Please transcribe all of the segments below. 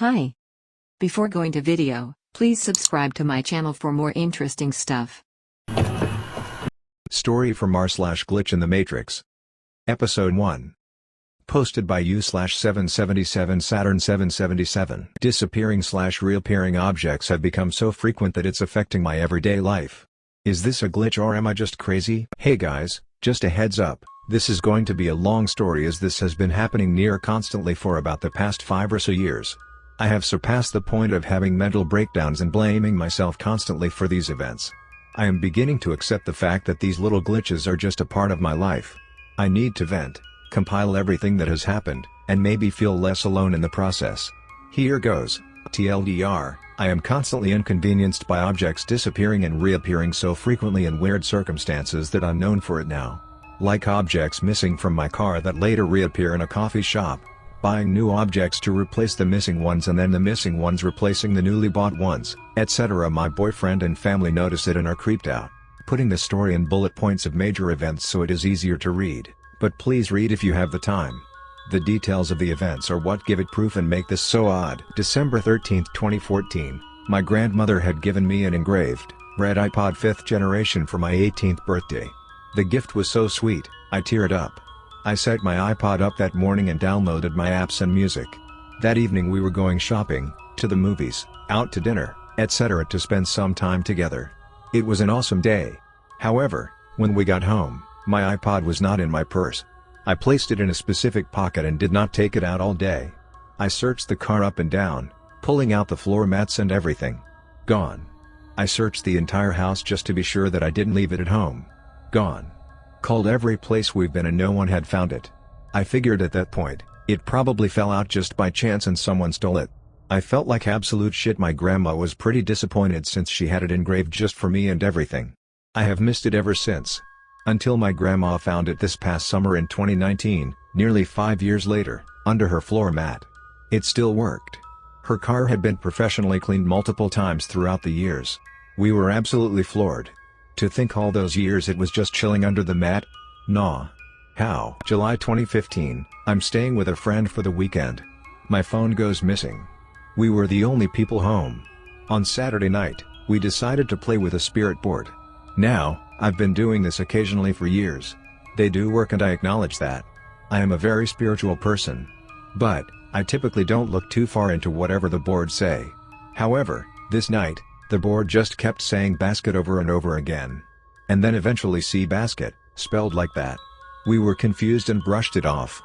Hi. Before going to video, please subscribe to my channel for more interesting stuff. Story from r/glitch in the Matrix. Episode 1. Posted by U/777 Saturn 777. Disappearing/reappearing objects have become so frequent that it's affecting my everyday life. Is this a glitch or am I just crazy? Hey guys, just a heads up, this is going to be a long story as this has been happening near constantly for about the past 5 or so years. I have surpassed the point of having mental breakdowns and blaming myself constantly for these events. I am beginning to accept the fact that these little glitches are just a part of my life. I need to vent, compile everything that has happened, and maybe feel less alone in the process. Here goes. TLDR, I am constantly inconvenienced by objects disappearing and reappearing so frequently in weird circumstances that I'm known for it now. Like objects missing from my car that later reappear in a coffee shop. Buying new objects to replace the missing ones and then the missing ones replacing the newly bought ones, etc. My boyfriend and family notice it and are creeped out. Putting the story in bullet points of major events so it is easier to read, but please read if you have the time. The details of the events are what give it proof and make this so odd. December 13, 2014, my grandmother had given me an engraved, red iPod 5th generation for my 18th birthday. The gift was so sweet, I teared up. I set my iPod up that morning and downloaded my apps and music. That evening we were going shopping, to the movies, out to dinner, etc. to spend some time together. It was an awesome day. However, when we got home, my iPod was not in my purse. I placed it in a specific pocket and did not take it out all day. I searched the car up and down, pulling out the floor mats and everything. Gone. I searched the entire house just to be sure that I didn't leave it at home. Gone. Called every place we've been and no one had found it. I figured at that point, it probably fell out just by chance and someone stole it. I felt like absolute shit. My grandma was pretty disappointed since she had it engraved just for me and everything. I have missed it ever since. Until my grandma found it this past summer in 2019, nearly 5 years later, under her floor mat. It still worked. Her car had been professionally cleaned multiple times throughout the years. We were absolutely floored. To think all those years it was just chilling under the mat? Nah. How? July 2015, I'm staying with a friend for the weekend. My phone goes missing. We were the only people home. On Saturday night, we decided to play with a spirit board. Now, I've been doing this occasionally for years. They do work and I acknowledge that. I am a very spiritual person. But, I typically don't look too far into whatever the boards say. However, this night, the board just kept saying basket over and over again. And then eventually see basket, spelled like that. We were confused and brushed it off.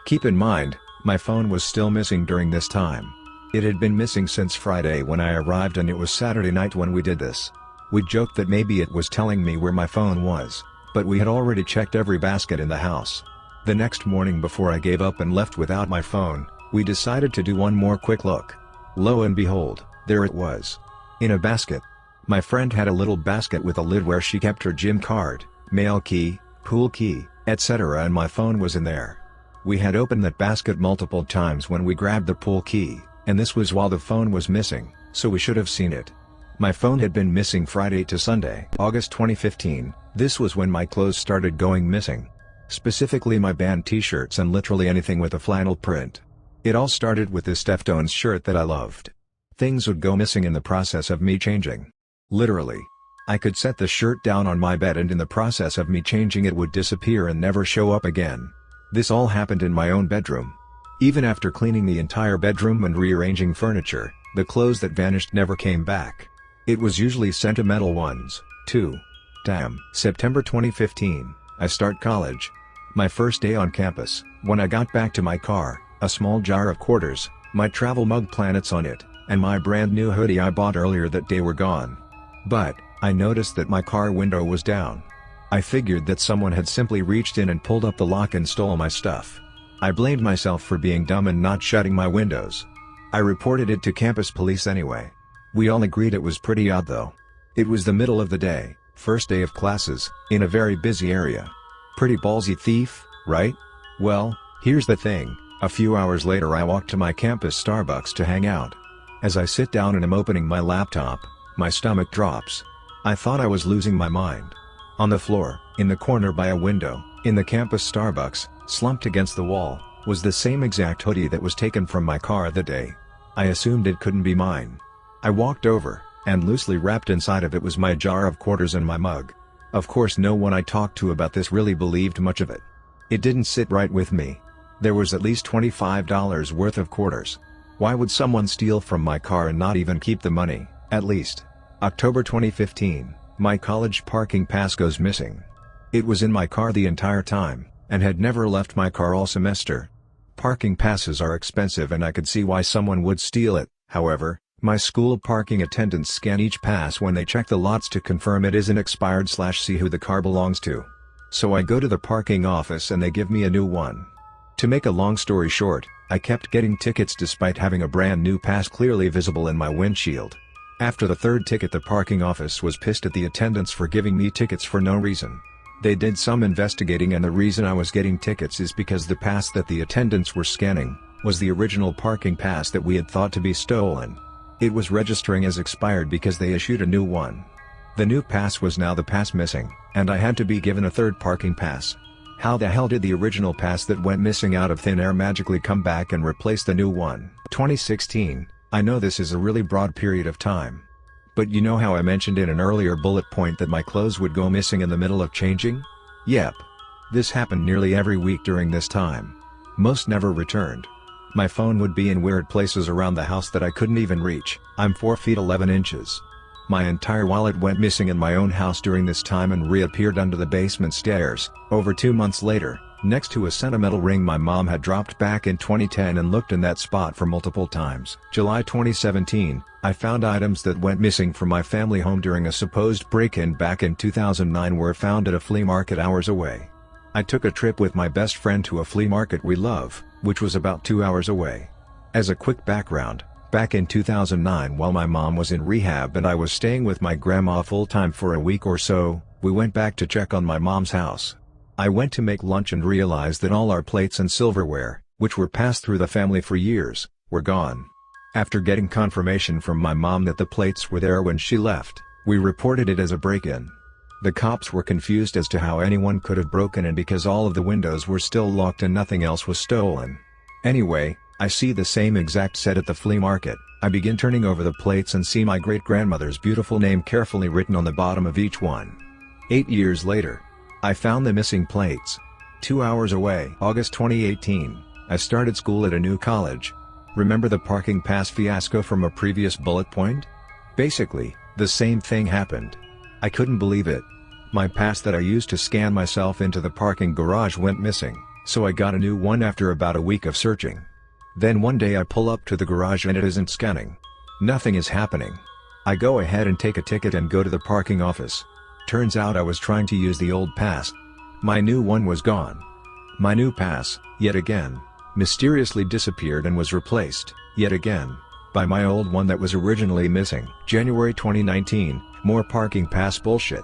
Keep in mind, my phone was still missing during this time. It had been missing since Friday when I arrived and it was Saturday night when we did this. We joked that maybe it was telling me where my phone was, but we had already checked every basket in the house. The next morning before I gave up and left without my phone, we decided to do one more quick look. Lo and behold, there it was. In a basket. My friend had a little basket with a lid where she kept her gym card, mail key, pool key, etc. and my phone was in there. We had opened that basket multiple times when we grabbed the pool key, and this was while the phone was missing, so we should have seen it. My phone had been missing Friday to Sunday. August 2015, this was when my clothes started going missing. Specifically my band t-shirts and literally anything with a flannel print. It all started with this Deftones shirt that I loved. Things would go missing in the process of me changing. Literally. I could set the shirt down on my bed and in the process of me changing it would disappear and never show up again. This all happened in my own bedroom. Even after cleaning the entire bedroom and rearranging furniture, the clothes that vanished never came back. It was usually sentimental ones, too. Damn. September 2015, I start college. My first day on campus, when I got back to my car, a small jar of quarters, my travel mug planets on it, and my brand new hoodie I bought earlier that day were gone. But, I noticed that my car window was down. I figured that someone had simply reached in and pulled up the lock and stole my stuff. I blamed myself for being dumb and not shutting my windows. I reported it to campus police anyway. We all agreed it was pretty odd though. It was the middle of the day, first day of classes, in a very busy area. Pretty ballsy thief, right? Well, here's the thing, a few hours later I walked to my campus Starbucks to hang out. As I sit down and am opening my laptop, my stomach drops. I thought I was losing my mind. On the floor, in the corner by a window, in the campus Starbucks, slumped against the wall, was the same exact hoodie that was taken from my car that day. I assumed it couldn't be mine. I walked over, and loosely wrapped inside of it was my jar of quarters and my mug. Of course no one I talked to about this really believed much of it. It didn't sit right with me. There was at least $25 worth of quarters. Why would someone steal from my car and not even keep the money, at least? October 2015, my college parking pass goes missing. It was in my car the entire time, and had never left my car all semester. Parking passes are expensive and I could see why someone would steal it. However, my school parking attendants scan each pass when they check the lots to confirm it isn't expired/see who the car belongs to. So I go to the parking office and they give me a new one. To make a long story short, I kept getting tickets despite having a brand new pass clearly visible in my windshield. After the third ticket, the parking office was pissed at the attendants for giving me tickets for no reason. They did some investigating and the reason I was getting tickets is because the pass that the attendants were scanning was the original parking pass that we had thought to be stolen. It was registering as expired because they issued a new one. The new pass was now the pass missing, and I had to be given a third parking pass. How the hell did the original pass that went missing out of thin air magically come back and replace the new one? 2016, I know this is a really broad period of time. But you know how I mentioned in an earlier bullet point that my clothes would go missing in the middle of changing? Yep. This happened nearly every week during this time. Most never returned. My phone would be in weird places around the house that I couldn't even reach. I'm 4 feet 11 inches. My entire wallet went missing in my own house during this time and reappeared under the basement stairs, over 2 months later, next to a sentimental ring my mom had dropped back in 2010 and looked in that spot for multiple times. July 2017, I found items that went missing from my family home during a supposed break-in back in 2009 were found at a flea market hours away. I took a trip with my best friend to a flea market we love, which was about 2 hours away. As a quick background, back in 2009 while my mom was in rehab and I was staying with my grandma full-time for a week or so, we went back to check on my mom's house. I went to make lunch and realized that all our plates and silverware, which were passed through the family for years, were gone. After getting confirmation from my mom that the plates were there when she left, we reported it as a break-in. The cops were confused as to how anyone could have broken in because all of the windows were still locked and nothing else was stolen. Anyway, I see the same exact set at the flea market. I begin turning over the plates and see my great-grandmother's beautiful name carefully written on the bottom of each one. 8 years later, I found the missing plates. 2 hours away. August 2018, I started school at a new college. Remember the parking pass fiasco from a previous bullet point? Basically, the same thing happened. I couldn't believe it. My pass that I used to scan myself into the parking garage went missing, so I got a new one after about a week of searching. Then one day I pull up to the garage and it isn't scanning. Nothing is happening. I go ahead and take a ticket and go to the parking office. Turns out I was trying to use the old pass. My new one was gone. My new pass, yet again, mysteriously disappeared and was replaced, yet again, by my old one that was originally missing. January 2019, more parking pass bullshit.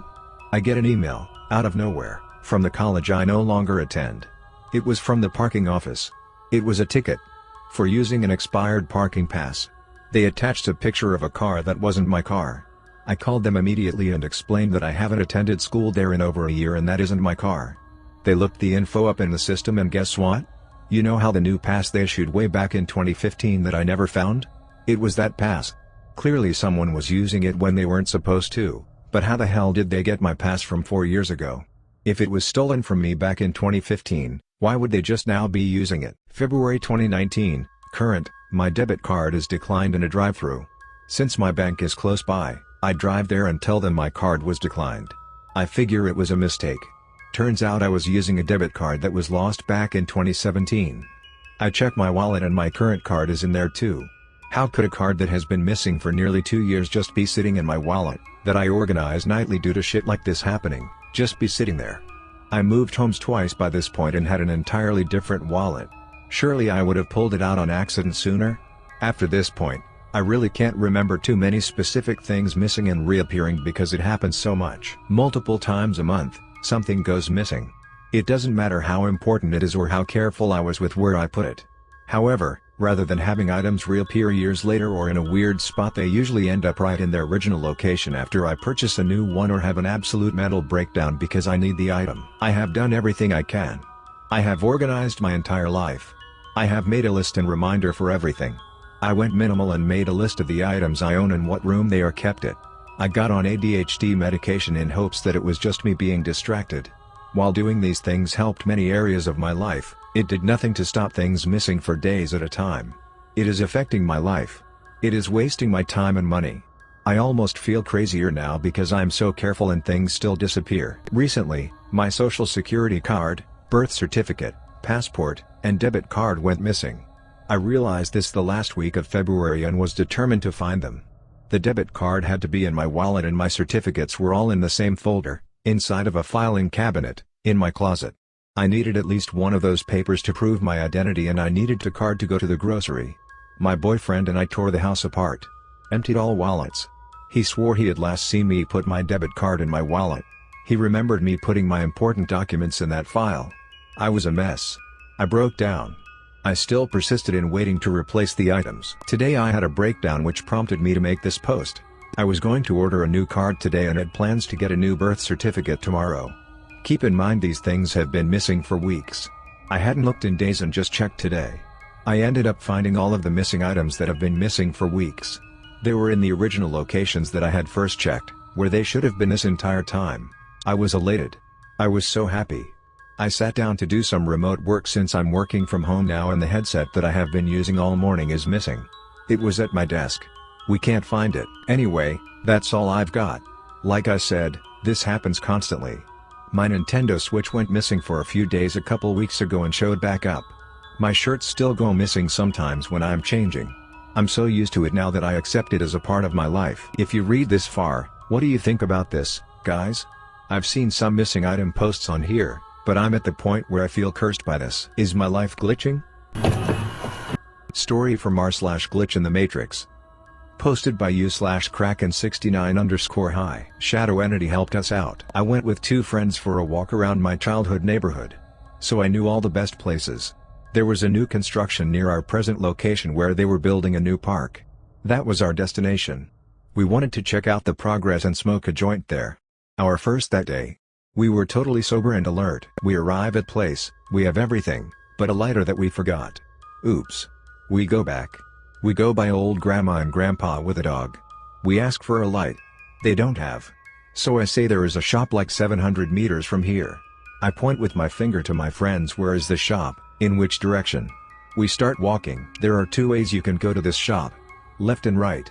I get an email, out of nowhere, from the college I no longer attend. It was from the parking office. It was a ticket for using an expired parking pass. They attached a picture of a car that wasn't my car. I called them immediately and explained that I haven't attended school there in over a year and that isn't my car. They looked the info up in the system and guess what? You know how the new pass they issued way back in 2015 that I never found? It was that pass. Clearly someone was using it when they weren't supposed to, but how the hell did they get my pass from 4 years ago? If it was stolen from me back in 2015, why would they just now be using it? February 2019, current, my debit card is declined in a drive-thru. Since my bank is close by, I drive there and tell them my card was declined. I figure it was a mistake. Turns out I was using a debit card that was lost back in 2017. I check my wallet and my current card is in there too. How could a card that has been missing for nearly 2 years just be sitting in my wallet, that I organize nightly due to shit like this happening, just be sitting there? I moved homes twice by this point and had an entirely different wallet. Surely I would have pulled it out on accident sooner? After this point, I really can't remember too many specific things missing and reappearing because it happens so much. Multiple times a month, something goes missing. It doesn't matter how important it is or how careful I was with where I put it. However, rather than having items reappear years later or in a weird spot, they usually end up right in their original location after I purchase a new one or have an absolute mental breakdown because I need the item. I have done everything I can. I have organized my entire life. I have made a list and reminder for everything. I went minimal and made a list of the items I own and what room they are kept at. I got on ADHD medication in hopes that it was just me being distracted. While doing these things helped many areas of my life, it did nothing to stop things missing for days at a time. It is affecting my life. It is wasting my time and money. I almost feel crazier now because I'm so careful and things still disappear. Recently, my social security card, birth certificate, passport, and debit card went missing. I realized this the last week of February and was determined to find them. The debit card had to be in my wallet and my certificates were all in the same folder, inside of a filing cabinet, in my closet. I needed at least one of those papers to prove my identity and I needed the card to go to the grocery. My boyfriend and I tore the house apart. Emptied all wallets. He swore he had last seen me put my debit card in my wallet. He remembered me putting my important documents in that file. I was a mess. I broke down. I still persisted in waiting to replace the items. Today I had a breakdown which prompted me to make this post. I was going to order a new card today and had plans to get a new birth certificate tomorrow. Keep in mind these things have been missing for weeks. I hadn't looked in days and just checked today. I ended up finding all of the missing items that have been missing for weeks. They were in the original locations that I had first checked, where they should have been this entire time. I was elated. I was so happy. I sat down to do some remote work since I'm working from home now and the headset that I have been using all morning is missing. It was at my desk. We can't find it. Anyway, that's all I've got. Like I said, this happens constantly. My Nintendo Switch went missing for a few days a couple weeks ago and showed back up. My shirts still go missing sometimes when I'm changing. I'm so used to it now that I accept it as a part of my life. If you read this far, what do you think about this, guys? I've seen some missing item posts on here, but I'm at the point where I feel cursed by this. Is my life glitching? Story from r/glitch in the matrix. Posted by u/kraken69_hi. Shadow entity helped us out. I went with 2 friends for a walk around my childhood neighborhood. So I knew all the best places. There was a new construction near our present location where they were building a new park. That was our destination. We wanted to check out the progress and smoke a joint there. Our first that day. We were totally sober and alert. We arrive at place, we have everything, but a lighter that we forgot. Oops. We go back. We go by old grandma and grandpa with a dog. We ask for a light. They don't have. So I say there is a shop like 700 meters from here. I point with my finger to my friends, where is the shop, in which direction? We start walking. There are 2 ways you can go to this shop. Left and right.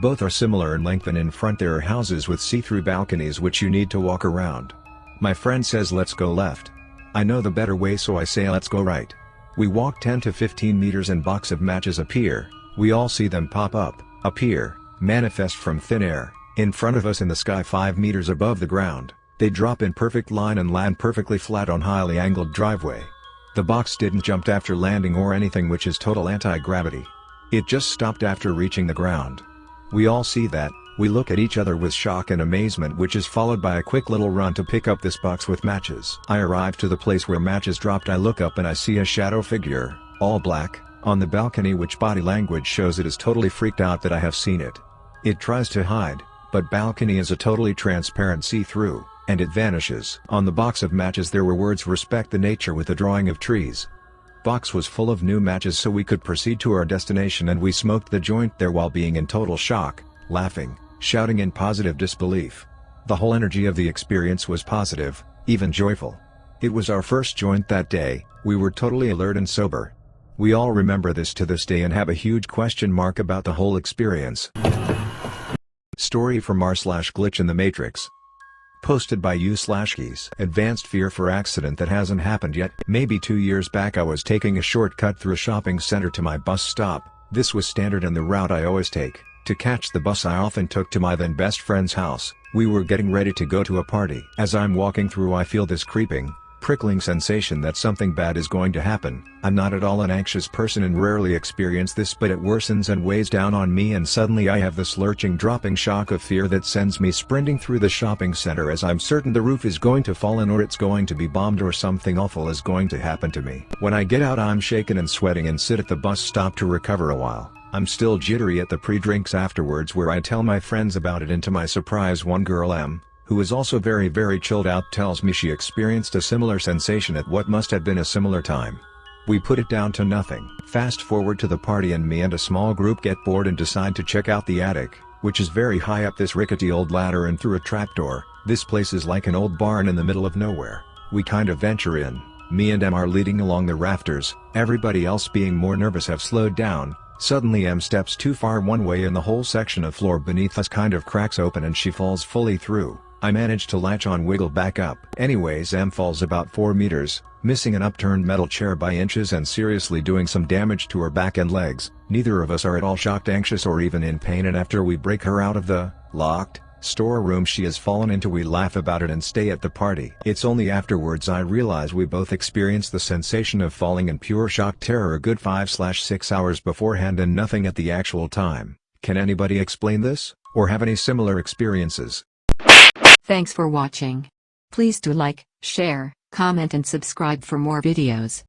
Both are similar in length and in front there are houses with see-through balconies which you need to walk around. My friend says let's go left. I know the better way so I say let's go right. We walk 10 to 15 meters and box of matches appear. We all see them pop up, appear, manifest from thin air, in front of us in the sky 5 meters above the ground. They drop in perfect line and land perfectly flat on highly angled driveway. The box didn't jump after landing or anything, which is total anti-gravity. It just stopped after reaching the ground. We all see that. We look at each other with shock and amazement, which is followed by a quick little run to pick up this box with matches. I arrive to the place where matches dropped. I look up and I see a shadow figure, all black, on the balcony, which body language shows it is totally freaked out that I have seen it. It tries to hide, but balcony is a totally transparent see-through, and it vanishes. On the box of matches there were words respect the nature with a drawing of trees. Box was full of new matches so we could proceed to our destination, and we smoked the joint there while being in total shock, laughing, shouting in positive disbelief. The whole energy of the experience was positive, even joyful. It was our first joint that day. We were totally alert and sober. We all remember this to this day and have a huge question mark about the whole experience. Story from r/glitch in the matrix. Posted by u/keys. Advanced fear for accident that hasn't happened yet. Maybe 2 years back I was taking a shortcut through a shopping center to my bus stop. This was standard and the route I always take. To catch the bus I often took to my then best friend's house. We were getting ready to go to a party. As I'm walking through I feel this creeping, prickling sensation that something bad is going to happen. I'm not at all an anxious person and rarely experience this, but it worsens and weighs down on me, and suddenly I have this lurching, dropping shock of fear that sends me sprinting through the shopping center, as I'm certain the roof is going to fall in or it's going to be bombed or something awful is going to happen to me. When I get out I'm shaken and sweating and sit at the bus stop to recover a while. I'm still jittery at the pre-drinks afterwards, where I tell my friends about it, and to my surprise one girl, M, who is also very chilled out, tells me she experienced a similar sensation at what must have been a similar time. We put it down to nothing. Fast forward to the party and me and a small group get bored and decide to check out the attic, which is very high up this rickety old ladder and through a trapdoor. This place is like an old barn in the middle of nowhere. We kind of venture in. Me and M are leading along the rafters, everybody else being more nervous have slowed down. Suddenly M steps too far one way and the whole section of floor beneath us kind of cracks open and she falls fully through. I manage to latch on, wiggle back up. Anyways, M falls about 4 meters, missing an upturned metal chair by inches and seriously doing some damage to her back and legs. Neither of us are at all shocked, anxious or even in pain, and after we break her out of the locked storeroom she has fallen into, we laugh about it and stay at the party. It's only afterwards I realize we both experienced the sensation of falling in pure shock terror a good 5/6 hours beforehand and nothing at the actual time. Can anybody explain this, or have any similar experiences? Thanks for watching. Please do like, share, comment and subscribe for more videos.